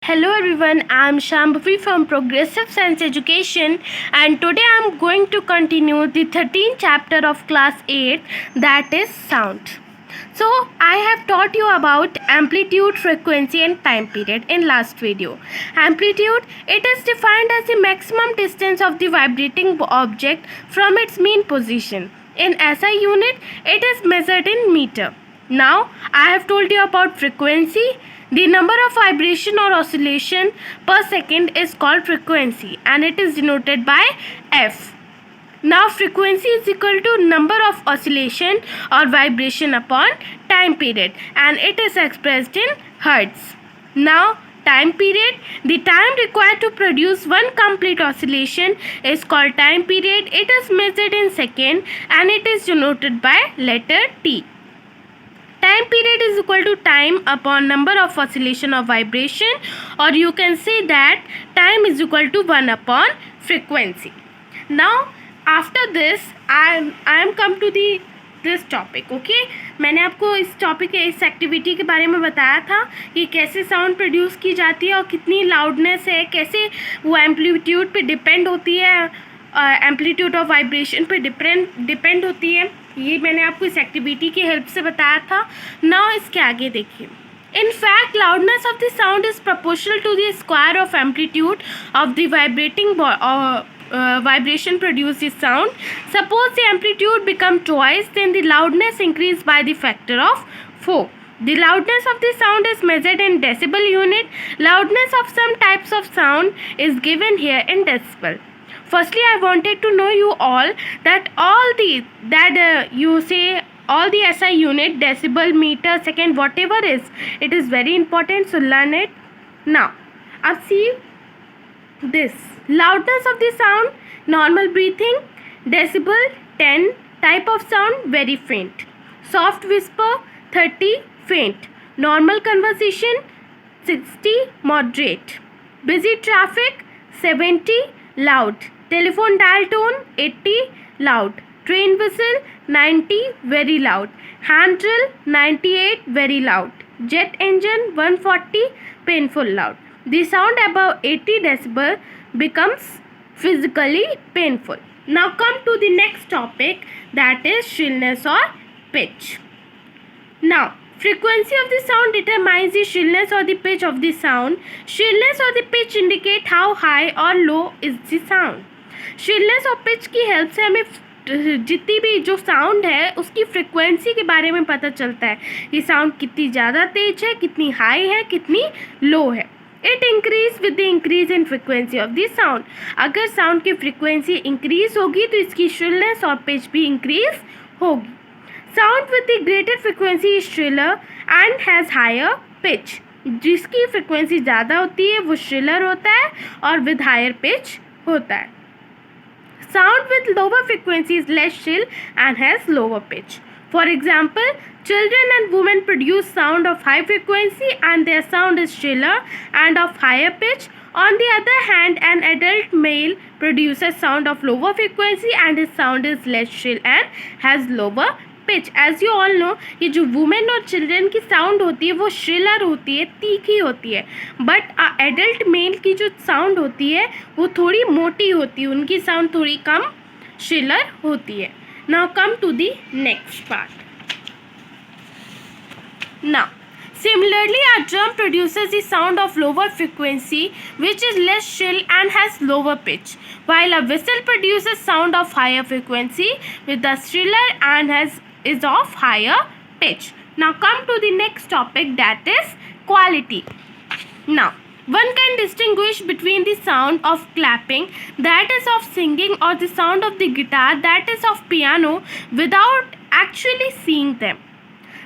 Hello everyone, I am Shambhavi from Progressive Science Education, and today I am going to continue the 13th chapter of class 8, that is sound. So I have taught you about amplitude, frequency and time period in last video. Amplitude, it is defined as the maximum distance of the vibrating object from its mean position. In SI unit, it is measured in meter. Now I have told you about frequency. The number of vibration or oscillation per second is called frequency and it is denoted by F. Now frequency is equal to number of oscillation or vibration upon time period and it is expressed in hertz. Now time period, the time required to produce one complete oscillation is called time period. It is measured in second and it is denoted by letter T. Time period is equal to time upon number of oscillation or vibration, or you can say that time is equal to 1 upon frequency. Now after this I am come to this topic. Okay मैंने आपको इस topic इस activity के बारे में बताया था कि कैसे साउंड प्रोड्यूस की जाती है और कितनी लाउडनेस है, कैसे वो एम्पलीट्यूड पे डिपेंड होती है, एम्पलीट्यूड ऑफ वाइब्रेशन पे डिपेंड होती है. ये मैंने आपको इस एक्टिविटी की हेल्प से बताया था. नाउ इसके आगे देखिए. In fact, loudness of the sound is proportional to the square of amplitude of the vibration produces sound. Suppose the amplitude become twice, then the loudness increase by the factor of 4. The loudness of the sound is measured in decibel unit. Loudness of some types of sound is given here in decibel. Firstly, I wanted to know you all that you say all the SI unit, decibel, meter, second, whatever is, it is very important, so learn it. Now, see this. Loudness of the sound, normal breathing, decibel 10, type of sound, very faint. Soft whisper 30, faint. Normal conversation 60, moderate. Busy traffic 70, loud. Telephone dial tone 80, loud. Train whistle 90, very loud. Hand drill 98, very loud. Jet engine 140, painful loud. The sound above 80 decibel becomes physically painful. Now come to the next topic, that is shrillness or pitch. Now frequency of the sound determines the shrillness or the pitch of the sound. Shrillness or the pitch indicate how high or low is the sound. Shrillness और pitch की help से हमें जितनी भी जो sound है उसकी frequency के बारे में पता चलता है. ये साउंड कितनी ज़्यादा तेज है, कितनी हाई है, कितनी लो है. It increase with the increase in frequency of the sound. अगर साउंड की फ्रिक्वेंसी इंक्रीज होगी तो इसकी श्रिलनेस और पिच भी इंक्रीज होगी. Sound with the greater frequency is shriller and has higher pitch. जिसकी फ्रिक्वेंसी ज़्यादा होती है वो श्रिलर होता है और विद हायर पिच होता है. Sound with lower frequency is less shrill and has lower pitch. For example, children and women produce sound of high frequency and their sound is shriller and of higher pitch. On the other hand, an adult male produces sound of lower frequency and his sound is less shrill and has lower pitch. As you all know, ये जो women और children की sound होती है वो shriller होती है, तीखी होती है. But adult male की जो sound होती है वो थोड़ी मोटी होती है, उनकी sound थोड़ी कम shriller होती है. Now come to the next part. Now similarly, a drum produces the sound of lower frequency which is less shrill and has lower pitch, while a whistle produces sound of higher frequency with the shriller and is of higher pitch. Now come to the next topic, that is quality. Now one can distinguish between the sound of clapping, that is of singing, or the sound of the guitar, that is of piano, without actually seeing them.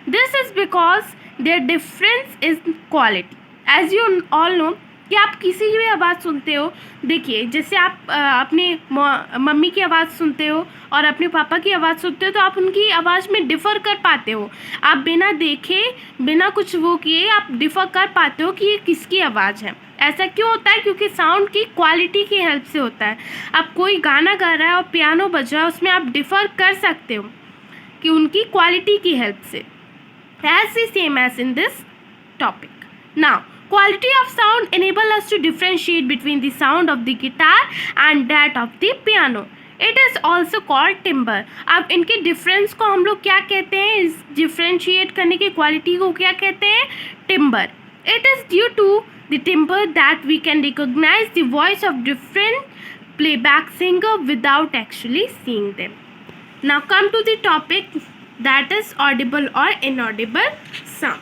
This is because their difference is quality. As you all know कि आप किसी भी आवाज़ सुनते हो, देखिए जैसे आप अपनी मम्मी की आवाज़ सुनते हो और अपने पापा की आवाज़ सुनते हो तो आप उनकी आवाज़ में डिफ़र कर पाते हो. आप बिना देखे बिना कुछ वो किए आप डिफ़र कर पाते हो कि ये किसकी आवाज़ है. ऐसा क्यों होता है? क्योंकि साउंड की क्वालिटी की हेल्प से होता है. आप कोई गाना गा रहा है और पियानो बज रहा है, उसमें आप डिफ़र कर सकते हो कि उनकी क्वालिटी की हेल्प से. As the same as in this topic. Now Quality of sound enable us to differentiate between the sound of the guitar and that of the piano. It is also called timbre. अब इनके difference को हम लोग क्या कहते हैं, इस differentiate करने की क्वालिटी को क्या कहते हैं, timber. It is due to the timbre that we can recognize the voice of different playback singer without actually seeing them. Now come to the topic, that is audible or inaudible sound.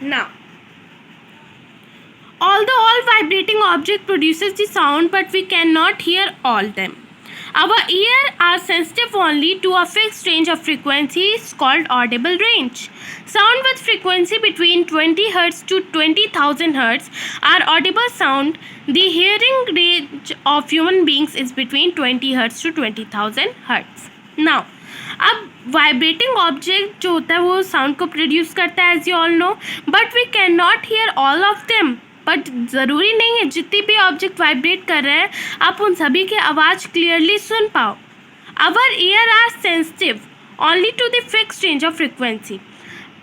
Now, although all vibrating object produces the sound, but we cannot hear all them. Our ear are sensitive only to a fixed range of frequencies called audible range. Sound with frequency between 20 Hz to 20,000 Hz are audible sound. The hearing range of human beings is between 20 Hz to 20,000 Hz. Now, अब vibrating object जो होता है वो sound को produce करता है, as you all know, but we can not hear all of them. But ज़रूरी नहीं है जितनी भी ऑब्जेक्ट वाइब्रेट कर रहे हैं आप उन सभी की आवाज़ क्लियरली सुन पाओ. Our ear are sensitive only to the fixed range of frequency.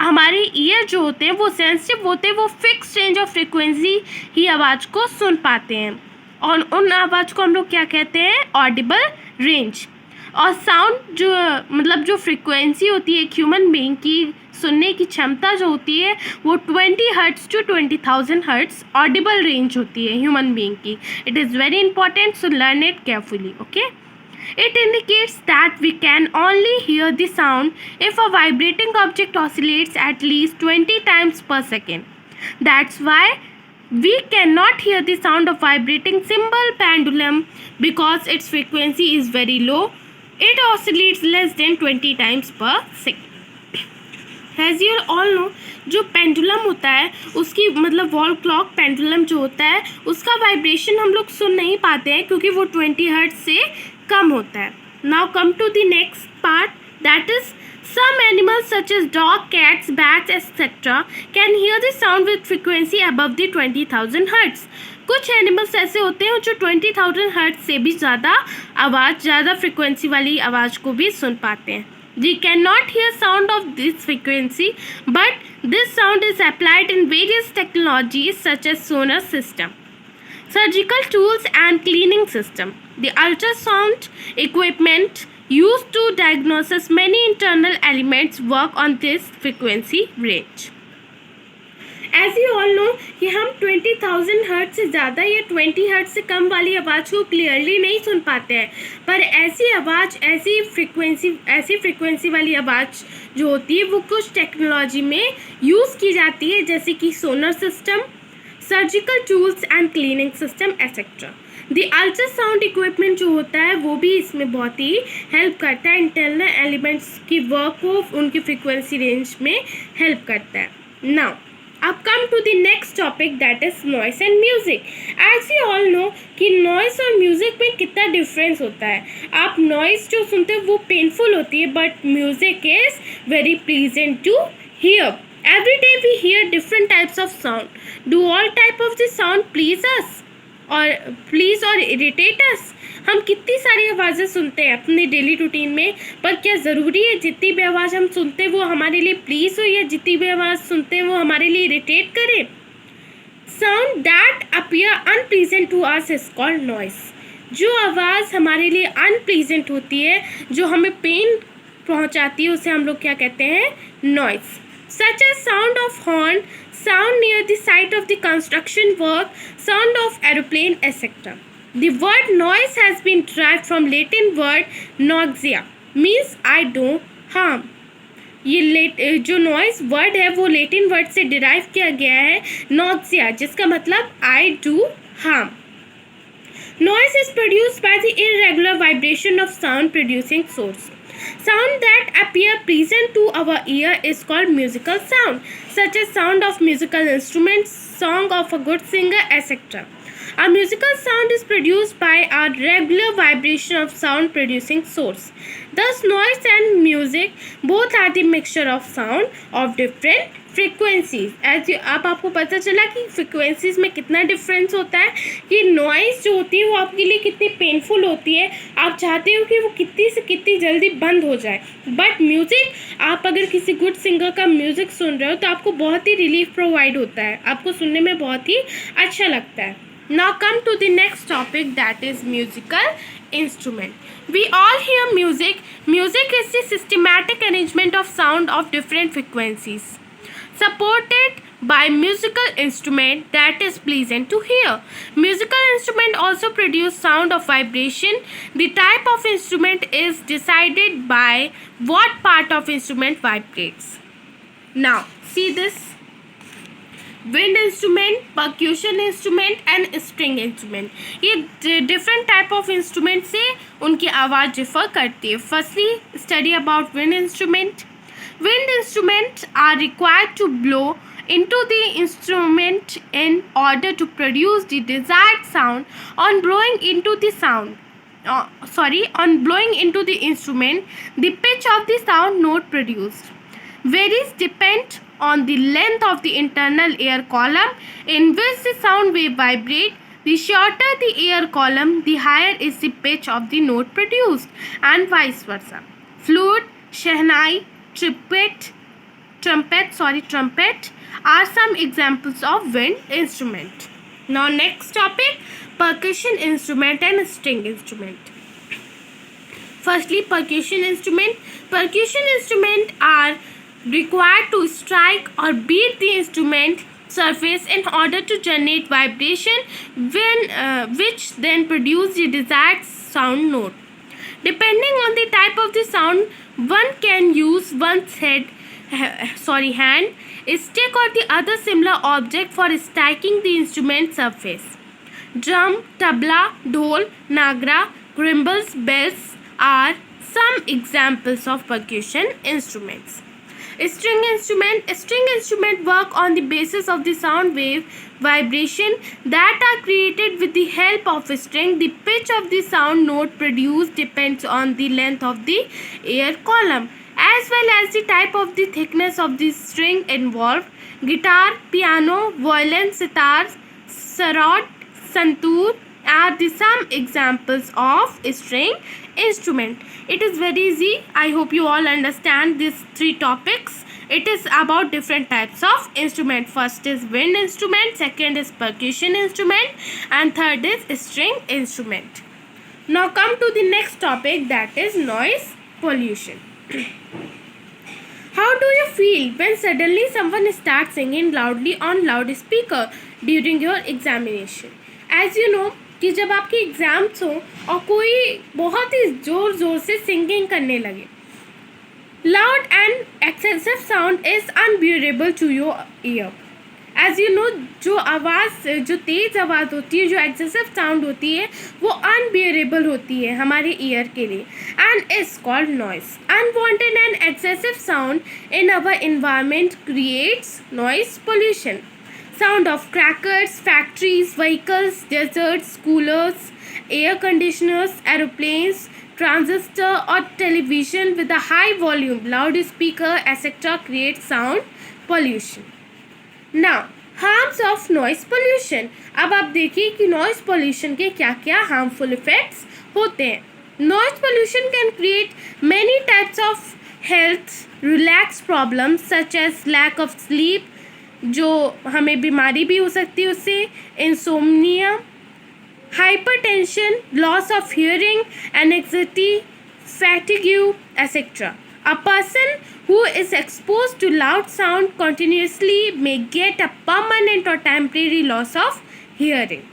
हमारे ईयर जो होते हैं वो सेंसिटिव होते हैं, वो फिक्स रेंज ऑफ फ्रिक्वेंसी ही आवाज़ को सुन पाते हैं, और उन आवाज़ को हम लोग क्या कहते हैं, ऑडिबल रेंज. और साउंड जो मतलब जो फ्रिक्वेंसी होती है एक ह्यूमन बीइंग की सुनने की क्षमता जो होती है वो 20 hertz to 20,000 hertz audible range होती है ह्यूमन बीइंग की. It is very important, so learn it carefully. Okay, it indicates that we can only hear the sound if a vibrating object oscillates at least 20 times per second. That's why we cannot hear the sound of vibrating cymbal pendulum because its frequency is very low. It oscillates less than 20 times per second. As you all know, जो pendulum होता है उसकी मतलब wall clock pendulum जो होता है उसका vibration हम लोग सुन नहीं पाते हैं क्योंकि वो 20 हर्ट्ज से कम होता है. Now come to the next part, that is some animals such as dog, cats, bats, etc. can hear the sound with frequency above the 20,000 hertz. कुछ एनिमल्स ऐसे होते हैं जो 20,000 हर्ट्ज से भी ज़्यादा आवाज़, ज़्यादा फ्रिक्वेंसी वाली आवाज़ को भी सुन पाते हैं. We cannot hear sound of this frequency, but this sound is applied in various technologies such as sonar system, surgical tools and cleaning system. The ultrasound equipment used to diagnose many internal elements work on this frequency range. As you all know कि हम 20,000 hertz से ज़्यादा या 20 hertz से कम वाली आवाज़ को clearly नहीं सुन पाते हैं, पर ऐसी आवाज़, ऐसी फ्रिक्वेंसी वाली आवाज़ जो होती है वो कुछ टेक्नोलॉजी में यूज़ की जाती है, जैसे कि sonar system, surgical tools and cleaning system etcetera. The ultrasound equipment जो होता है वो भी इसमें बहुत ही हेल्प करता है, इंटरनल एलिमेंट्स की वर्क को उनकी फ्रिक्वेंसी रेंज में हेल्प करता है. नाउ अब come to the next topic, that is noise and music. As you all know कि नॉइस और म्यूजिक में कितना डिफरेंस होता है. आप नॉइस जो सुनते हो वो पेनफुल होती है, but music is very pleasant to hear. Every day we hear different types of sound. Do all type of the sound please us or irritate अस. हम कितनी सारी आवाज़ें सुनते हैं अपने डेली रूटीन में, पर क्या ज़रूरी है जितनी भी आवाज़ हम सुनते हैं वो हमारे लिए प्लीज़ हो या जितनी भी आवाज़ सुनते हैं वो हमारे लिए इरिटेट करे. Sound that appear unpleasant to us is called noise. जो आवाज़ हमारे लिए अनप्लीजेंट होती है, जो हमें पेन पहुंचाती है, उसे हम लोग क्या कहते हैं, noise. Such as sound of horn, sound near the site of the construction work, sound of aeroplane, etc. The word noise has been derived from Latin word noxia, means I do harm. ये जो noise word है वो Latin word से derive किया गया है noxia, जिसका मतलब I do harm. Noise is produced by the irregular vibration of sound producing source. Sound that appear pleasant to our ear is called musical sound, such as sound of musical instruments, song of a good singer, etc. A musical sound is produced by a regular vibration of sound producing source. Thus, noise and music both are the mixture of sound of different frequencies. अब आपको पता चला कि frequencies में कितना difference होता है, कि noise जो होती है वो आपके लिए कितनी painful होती है, आप चाहते हो कि वो कितनी से कितनी जल्दी बंद हो जाए, but music, आप अगर किसी good singer का music सुन रहे हो तो आपको बहुत ही relief provide होता है, आपको सुनने में बहुत ही अच्छा लगता है. Now come to the next topic, that is musical instrument. We all hear music. Music is the systematic arrangement of sound of different frequencies, supported by musical instrument that is pleasant to hear. Musical instrument also produce sound of vibration. The type of instrument is decided by what part of instrument vibrates. Now see this: wind instrument, percussion instrument and string instrument. ये different type of instrument से उनकी आवाज़ differ करती है. Firstly, study about wind instrument. Wind instruments are required to blow into the instrument in order to produce the desired sound. On blowing into the instrument, the pitch of the sound note produced varies depend on the length of the internal air column in which the sound wave vibrate. The shorter the air column, the higher is the pitch of the note produced, and vice versa. Flute, shehnai, trumpet are some examples of wind instrument. Now next topic, percussion instrument and string instrument. Firstly, percussion instrument. Percussion instrument are required to strike or beat the instrument surface in order to generate vibration, which then produce the desired sound note. Depending on the type of the sound, one can use one's hand, a stick or the other similar object for striking the instrument surface. Drum, tabla, dhol, nagra, cymbals, bells are some examples of percussion instruments. String instrument work on the basis of the sound wave vibration that are created with the help of a string. The pitch of the sound note produced depends on the length of the air column as well as the type of the thickness of the string involved. Guitar, piano, violin, sitar, sarod, santoor are the some examples of string instrument. It is very easy. I hope you all understand these three topics. It is about different types of instrument. First is wind instrument, second is percussion instrument, and third is string instrument. Now come to the next topic, that is noise pollution. How do you feel when suddenly someone starts singing loudly on loudspeaker during your examination? As you know कि जब आपके exams हो और कोई बहुत ही ज़ोर से singing करने लगे, loud and excessive sound is unbearable to your ear. As you know, जो तेज़ आवाज़ होती है, जो excessive sound होती है, वो unbearable होती है हमारे ear के लिए, and is called noise. Unwanted and excessive sound in our environment creates noise pollution. Sound of crackers, factories, vehicles, deserts, coolers, air conditioners, aeroplanes, transistor or television with a high volume, loudspeaker, etc. create sound pollution. Now, harms of noise pollution. अब आप देखिए कि noise pollution के क्या क्या harmful effects होते हैं. Noise pollution can create many types of health relax problems such as lack of sleep, जो हमें बीमारी भी हो सकती है उससे, insomnia, hypertension, loss of hearing, anxiety, fatigue, etc. A person who is exposed to loud sound continuously may get a permanent or temporary loss of hearing.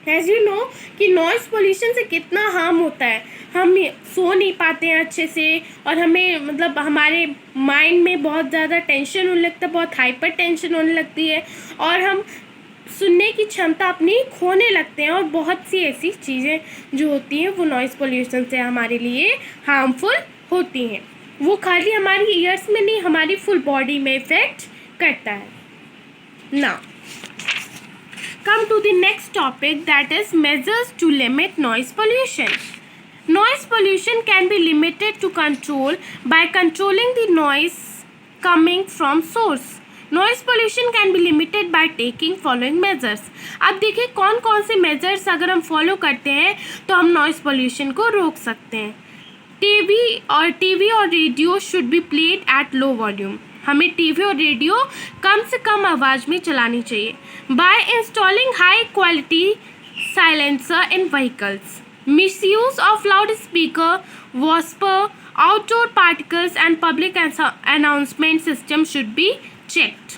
As you know कि noise pollution से कितना harm होता है, हम सो नहीं पाते हैं अच्छे से और हमें मतलब हमारे माइंड में बहुत ज़्यादा टेंशन होने लगता है, बहुत हाइपर टेंशन होने लगती है और हम सुनने की क्षमता अपनी खोने लगते हैं और बहुत सी ऐसी चीज़ें जो होती हैं वो नॉइज़ पोल्यूशन से हमारे लिए हार्मफुल होती हैं. वो खाली हमारी ईयर्स में नहीं, हमारी फुल बॉडी में इफ़ेक्ट करता है. Now come to the next topic, that is measures to limit noise pollution. Noise pollution can be limited to control by controlling the noise coming from source. Noise pollution can be limited by taking following measures. अब देखिए कौन कौन से measures अगर हम follow करते हैं तो हम नॉइस पोल्यूशन को रोक सकते हैं. टीवी और radio should be played at low volume. हमें टीवी और रेडियो कम से कम आवाज़ में चलानी चाहिए. By installing high quality silencer in vehicles. Misuse of loudspeaker, whisper, outdoor particles and public announcement system should be checked.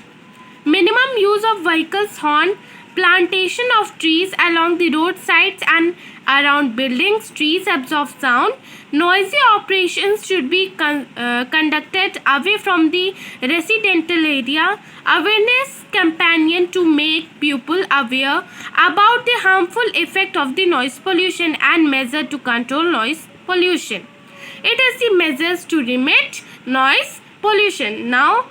Minimum use of vehicles horn, plantation of trees along the roadsides and around buildings. Trees absorb sound. Noisy operations should be conducted away from the residential area. Awareness campaign to make people aware about the harmful effect of the noise pollution and measure to control noise pollution. It is the measures to limit noise pollution. Now,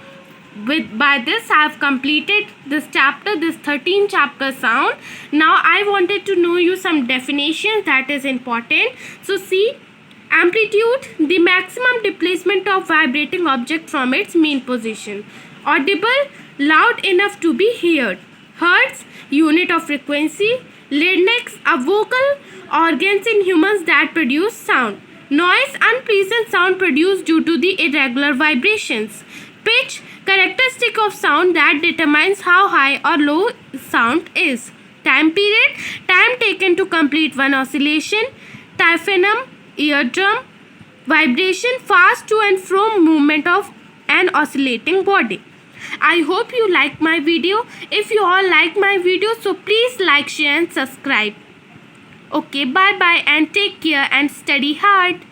by this I have completed this chapter, this 13 chapter sound. Now I wanted to know you some definitions that is important. So see, amplitude, the maximum displacement of vibrating object from its mean position. Audible, loud enough to be heard. Hertz, unit of frequency. Larynx, a vocal organs in humans that produce sound. Noise, unpleasant sound produced due to the irregular vibrations. Pitch, characteristic of sound that determines how high or low sound is. Time period, time taken to complete one oscillation. Diaphragm, eardrum. Vibration, fast to and fro movement of an oscillating body. I hope you like my video. If you all like my video, so please like, share and subscribe. Okay, bye bye and take care and study hard.